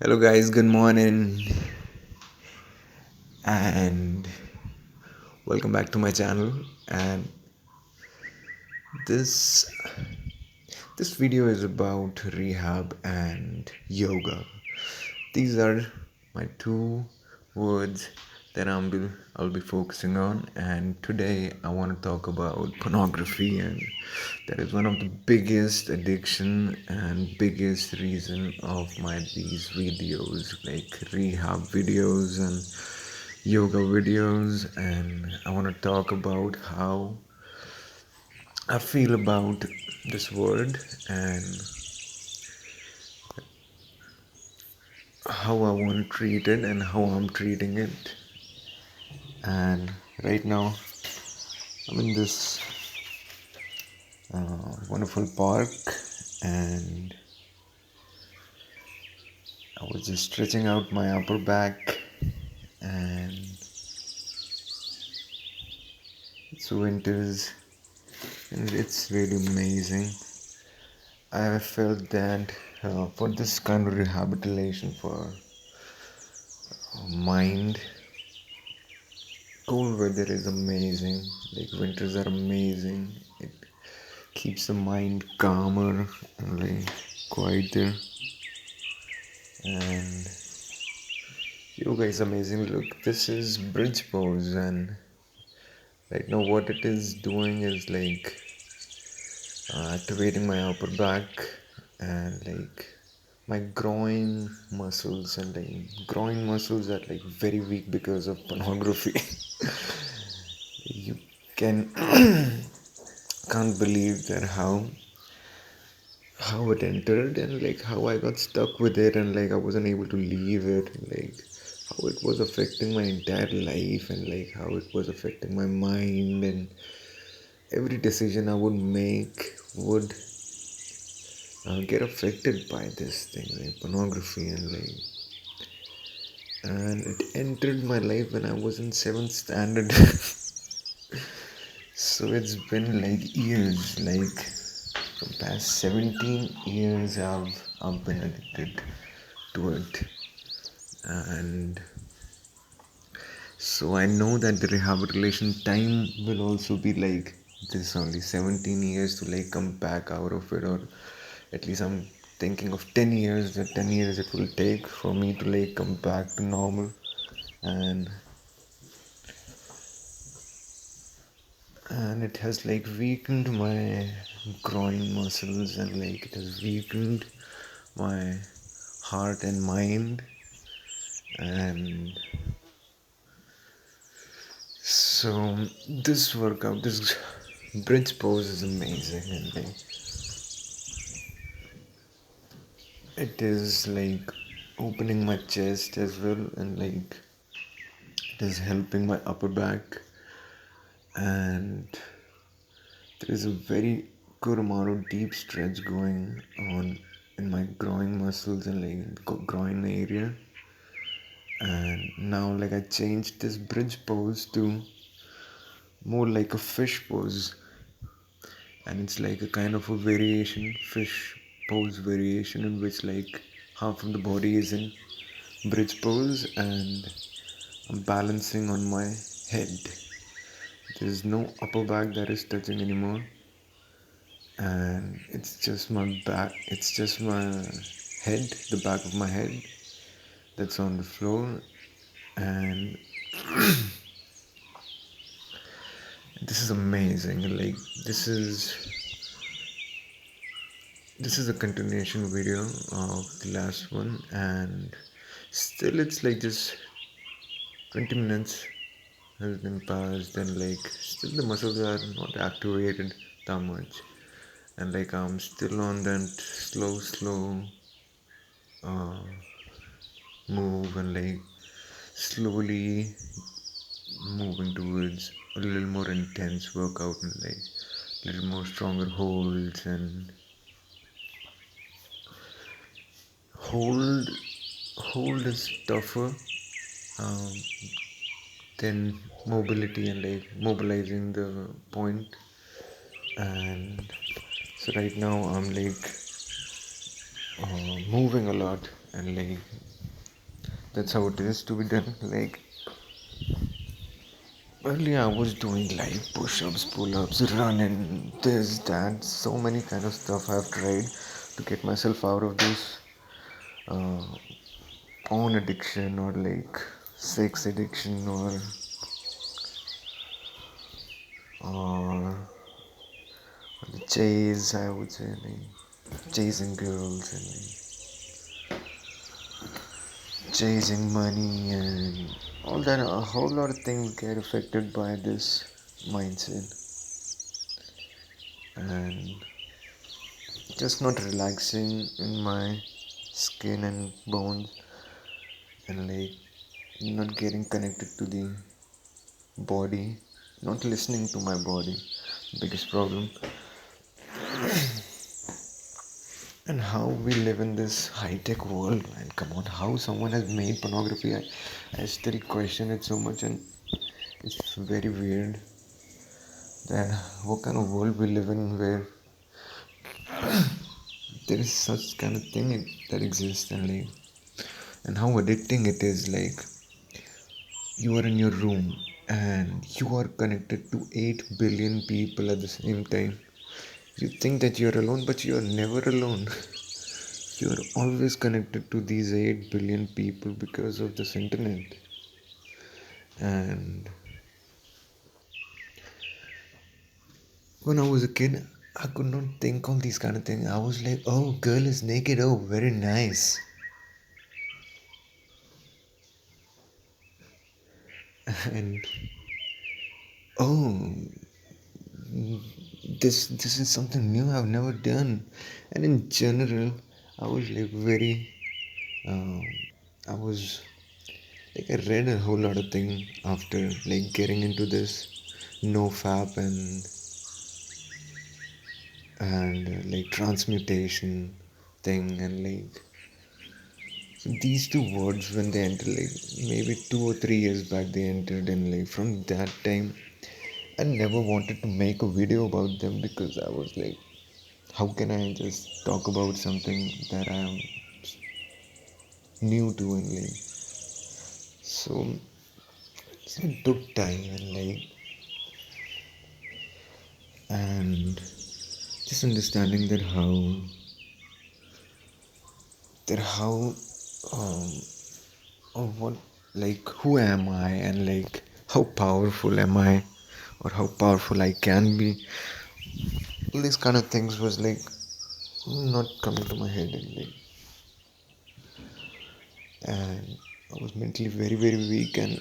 Hello, guys, good morning, and welcome back to my channel. And this this video is about rehab and yoga. These are my two words that I'll be focusing on. And today I want to talk about pornography, and that is one of the biggest addiction and biggest reason of my these videos, like rehab videos and yoga videos. And I want to talk about how I feel about this word and how I want to treat it and how I'm treating it. And right now, I'm in this wonderful park, and I was just stretching out my upper back, and it's winters, and it's really amazing. I felt that for this kind of rehabilitation for mind, cold weather is amazing. Like winters are amazing. It keeps the mind calmer and like quieter. And yoga is amazing. Look, this is bridge pose, and right now what it is doing is like activating my upper back and like my groin muscles, and like groin muscles are like very weak because of pornography. You can can't believe that how it entered, and like how I got stuck with it, and like I wasn't able to leave it, and like how it was affecting my entire life, and like how it was affecting my mind, and every decision I would make would get affected by this thing, like pornography, and it entered my life when I was in seventh standard. So it's been like years, like from past 17 years I've been addicted to it. And so I know that the rehabilitation time will also be like this only 17 years to like come back out of it, or at least I'm thinking of 10 years, that 10 years it will take for me to like come back to normal. and and it has like weakened my groin muscles, and like it has weakened my heart and mind. And so this workout, this bridge pose is amazing, and like it is like opening my chest as well, and like it is helping my upper back, and there is a very good amount of deep stretch going on in my groin muscles and like groin area. And now like I changed this bridge pose to more like a fish pose, and it's like a kind of a variation, fish pose variation, in which like half of the body is in bridge pose, and I'm balancing on my head. There's no upper back that is touching anymore, and it's just my head, the back of my head, that's on the floor. And this is amazing. Like this is a continuation video of the last one, and still it's like just 20 minutes has been passed, and like still the muscles are not activated that much, and like I'm still on that slow uh, move, and like slowly moving towards a little more intense workout, and like little more stronger holds. And hold hold is tougher um, than mobility, and like mobilizing the point. And so right now I'm like moving a lot, and like that's how it is to be done. Like earlier, I was doing like push-ups, pull-ups, running, this, that, so many kind of stuff I've tried to get myself out of this uh, porn addiction or like sex addiction or the chase. I would say like chasing girls and like, chasing money and all that. A whole lot of things get affected by this mindset and just not relaxing in my skin and bones and like not getting connected to the body, not listening to my body. Biggest problem. And how we live in this high-tech world, and come on, how someone has made pornography, I still question it so much, and it's very weird that what kind of world we live in where there is such kind of thing that exists, and like and how addicting it is. Like you are in your room and you are connected to 8 billion people at the same time. You think that you're alone, but you're never alone. You're always connected to these 8 billion people because of this internet. And when I was a kid, I could not think of these kind of things. I was like, oh, girl is naked, oh, very nice. And oh, this is something new I've never done. And in general, I was like very, um, I was like I read a whole lot of things after like getting into this no fap and like transmutation thing and like so these two words when they entered like maybe 2 or 3 years back they entered and like from that time I never wanted to make a video about them because I was like how can I just talk about something that I am new to and like so it took time and just understanding that how um or what like who am I and like how powerful am I or how powerful I can be. All these kind of things was like not coming to my head and I was mentally very very weak and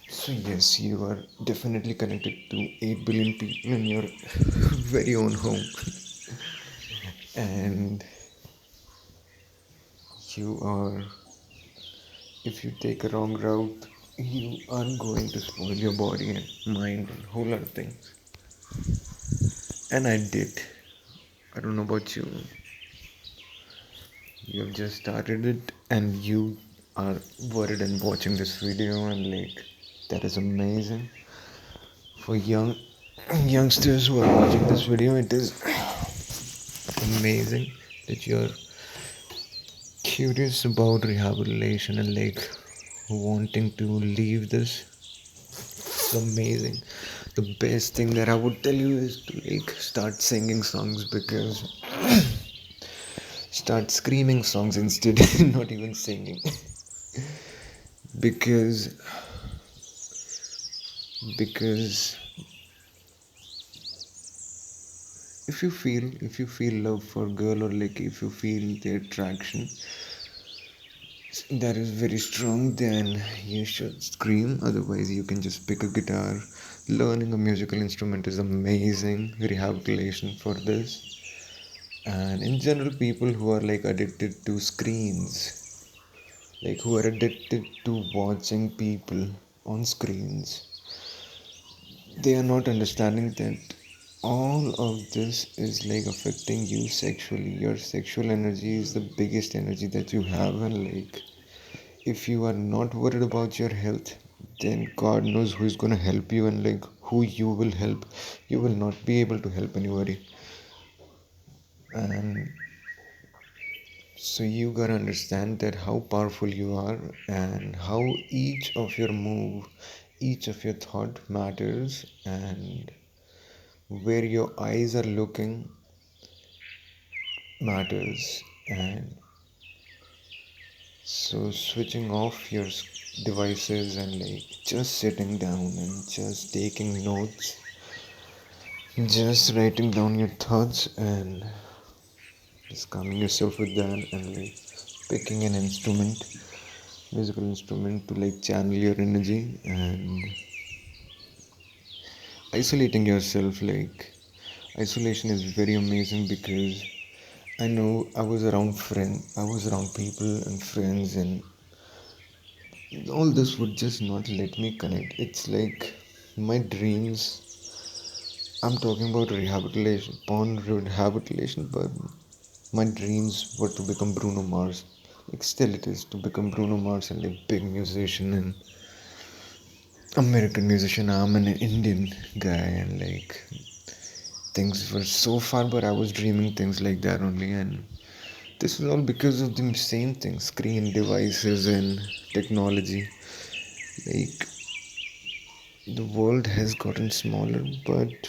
so yes you are definitely connected to 8 billion people in your very own home and you are if you take a wrong route you are going to spoil your body and mind and whole lot of things and I did. I don't know about you. You have just started it and you are worried and watching this video and like that is amazing. For youngsters who are watching this video, it is amazing that you're curious about rehabilitation and like wanting to leave this. It's amazing. The best thing that I would tell you is to like start singing songs because start screaming songs instead, not even singing. because because if you feel love for a girl or like if you feel the attraction that is very strong then you should scream, otherwise you can just pick a guitar. Learning a musical instrument is amazing rehabilitation for this. And in general people who are like addicted to screens, like who are addicted to watching people on screens, they are not understanding that all of this is like affecting you sexually. Your sexual energy is the biggest energy that you have and like if you are not worried about your health then god knows who is going to help you and like who you will help. You will not be able to help anybody. And so you gotta understand that how powerful you are, and how each of your move, each of your thought matters, and where your eyes are looking matters. And so switching off your devices and just sitting down and just taking notes, just writing down your thoughts, and just calming yourself with that, and picking an instrument, musical instrument, to channel your energy, and isolating yourself. Isolation is very amazing, because I know I was around people and friends, and all this would just not let me connect. It's like my dreams. I'm talking about rehabilitation, porn rehabilitation, but my dreams were to become Bruno Mars. Still it is to become Bruno Mars, and big musician and American musician. I'm an Indian guy, and things were so far, but I was dreaming things like that only. And this is all because of the same thing: screen, devices, and technology. Like, the world has gotten smaller, but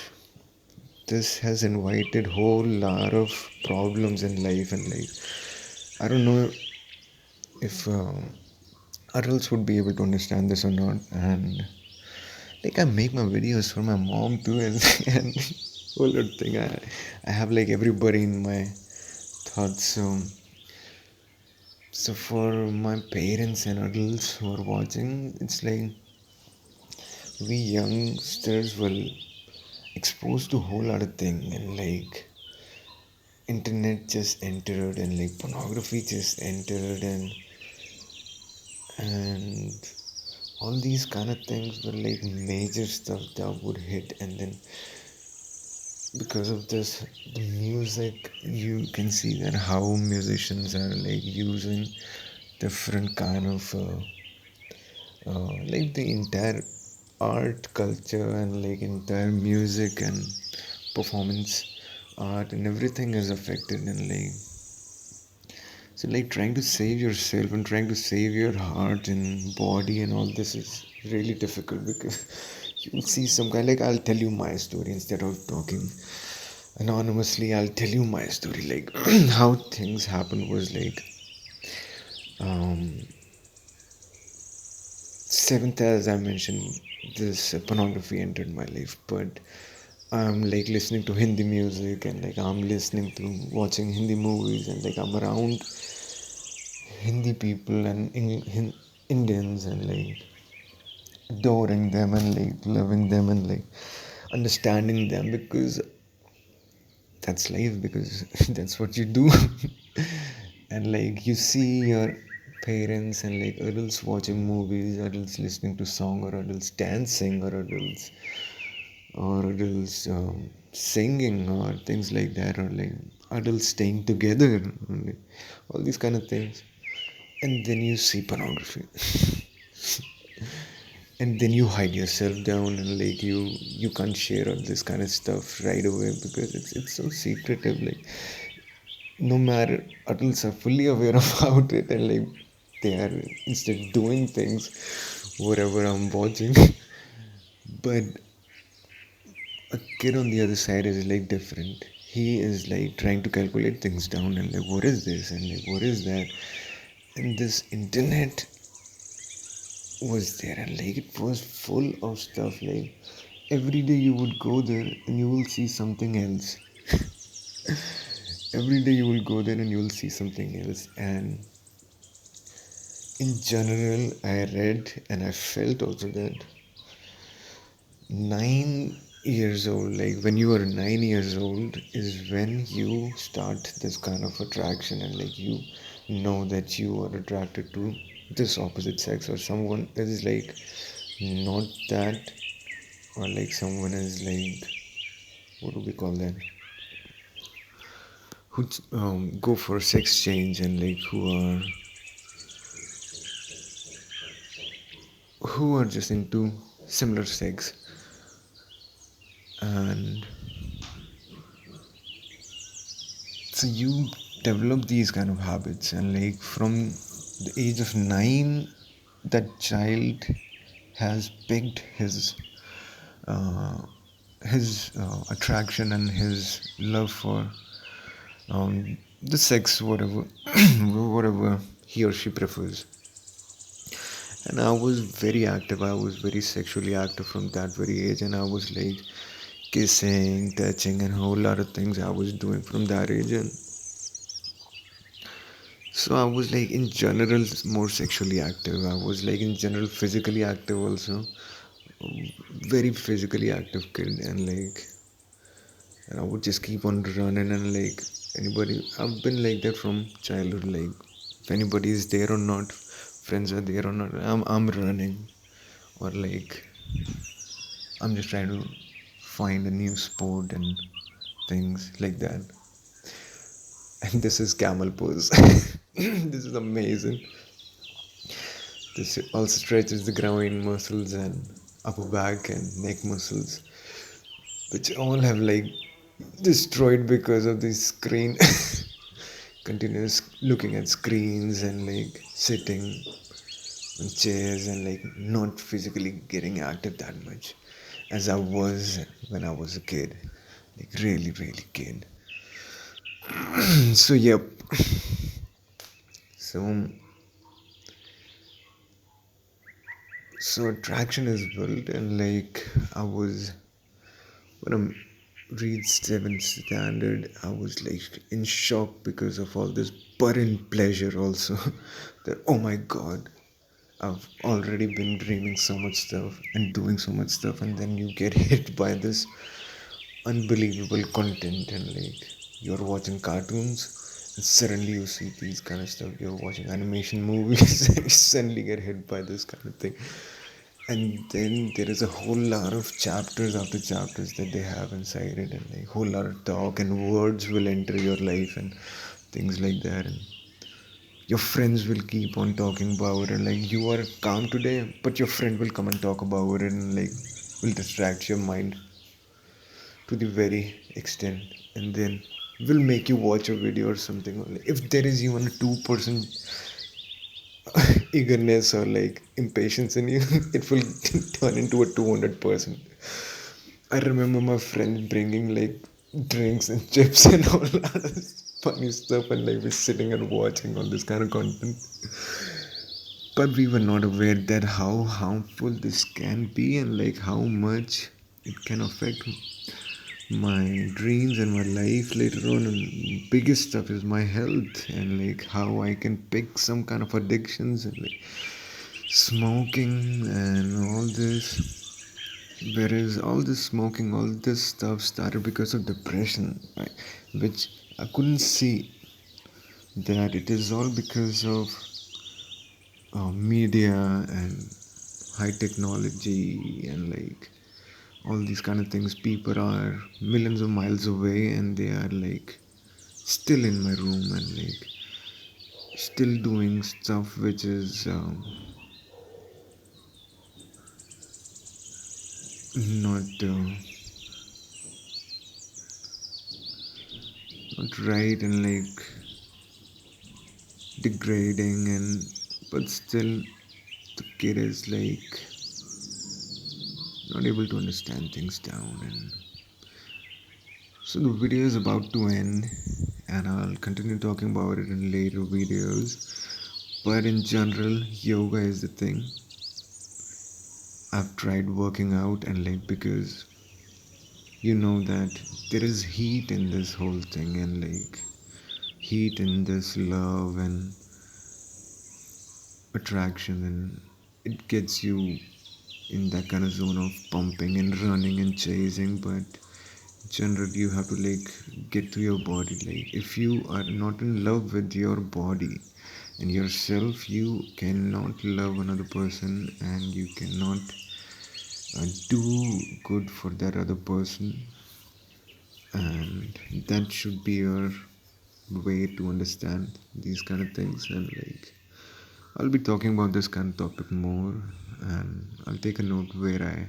this has invited whole lot of problems in life. And I don't know if adults would be able to understand this or not. And I make my videos for my mom too, and whole lot thing. I have everybody in my thoughts. So for my parents and adults who are watching, it's we youngsters were exposed to a whole lot of thing, and internet just entered, and pornography just entered, and all these kind of things were major stuff that would hit. And then because of this, the music, you can see that how musicians are using different kind of the entire art culture, and entire music and performance art, and everything is affected. And so trying to save yourself and trying to save your heart and body and all this is really difficult, because you'll see some guy. I'll tell you my story instead of talking anonymously. I'll tell you my story. How things happened was um seventh, as I mentioned, this pornography entered my life. But I'm listening to Hindi music, and I'm listening to watching Hindi movies, and I'm around Hindi people and Indians, and adoring them, and loving them, and understanding them, because that's life, because that's what you do. And you see your parents and adults watching movies, adults listening to song, or adults dancing, or adults singing, or things like that, or adults staying together, and all these kind of things. And then you see pornography. And then you hide yourself down, and you can't share all this kind of stuff right away, because it's so secretive. No matter, adults are fully aware about it, and they are instead doing things whatever I'm watching. But a kid on the other side is different. He is trying to calculate things down, and what is this, and what is that. And this internet was there, and it was full of stuff. Every day you would go there and you will see something else. Every day you will go there and you will see something else. And in general, I read and I felt also that 9 years old, when you are 9 years old, is when you start this kind of attraction, and you know that you are attracted to this opposite sex, or someone is not that, or someone is what do we call that, who go for sex change, and who are just into similar sex. And so you develop these kind of habits, and like from the age of 9, that child has picked uh, his attraction and his love for the sex, whatever whatever he or she prefers. And I was very active. I was very sexually active from that very age, and I was like kissing, touching, and a whole lot of things I was doing from that age. And so I was like in general more sexually active. I was like in general physically active also. Very physically active kid, and I would just keep on running, and like anybody, I've been like that from childhood. Like if anybody is there or not, friends are there or not, I'm running, or like I'm just trying to find a new sport and things like that. And this is camel pose. This is amazing. This also stretches the groin muscles and upper back and neck muscles, which all have like destroyed because of this screen. Continuous looking at screens and like sitting on chairs and like not physically getting active that much as I was when I was a kid. Like really, really kid. So yep. So so attraction is built, and like I was when I reached seventh standard, I was like in shock because of all this butt-in pleasure also. That oh my god, I've already been dreaming so much stuff and doing so much stuff, and then you get hit by this unbelievable content, and like you're watching cartoons and suddenly you see these kind of stuff. You're watching animation movies and you suddenly get hit by this kind of thing. And then there is a whole lot of chapters after chapters that they have inside it, and like whole lot of talk and words will enter your life and things like that. And your friends will keep on talking about it, and like you are calm today, but your friend will come and talk about it, and like will distract your mind to the very extent, and then will make you watch a video or something. If there is even a 2% eagerness or like impatience in you, it will turn into a 200%. I remember my friend bringing like drinks and chips and all that funny stuff, and like we're sitting and watching all this kind of content. But we were not aware that how harmful this can be, and like how much it can affect my dreams and my life later on. And biggest stuff is my health, and like how I can pick some kind of addictions, and like smoking and all this. Whereas all this smoking, all this stuff started because of depression, right? Which I couldn't see that it is all because of media and high technology and like all these kind of things. People are millions of miles away, and they are like still in my room, and like still doing stuff which is not right, and like degrading, and but still the kid is like not able to understand things down. And so the video is about to end, and I'll continue talking about it in later videos. But in general, yoga is the thing. I've tried working out, and like because you know that there is heat in this whole thing, and like heat in this love and attraction, and it gets you in that kind of zone of pumping and running and chasing. But generally you have to like get to your body. Like if you are not in love with your body and yourself, you cannot love another person, and you cannot do good for that other person. And that should be your way to understand these kind of things. And like I'll be talking about this kind of topic more, and I'll take a note where I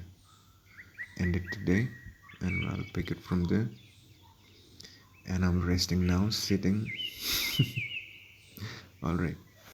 ended today. and I'll pick it from there. And I'm resting now, sitting. All right.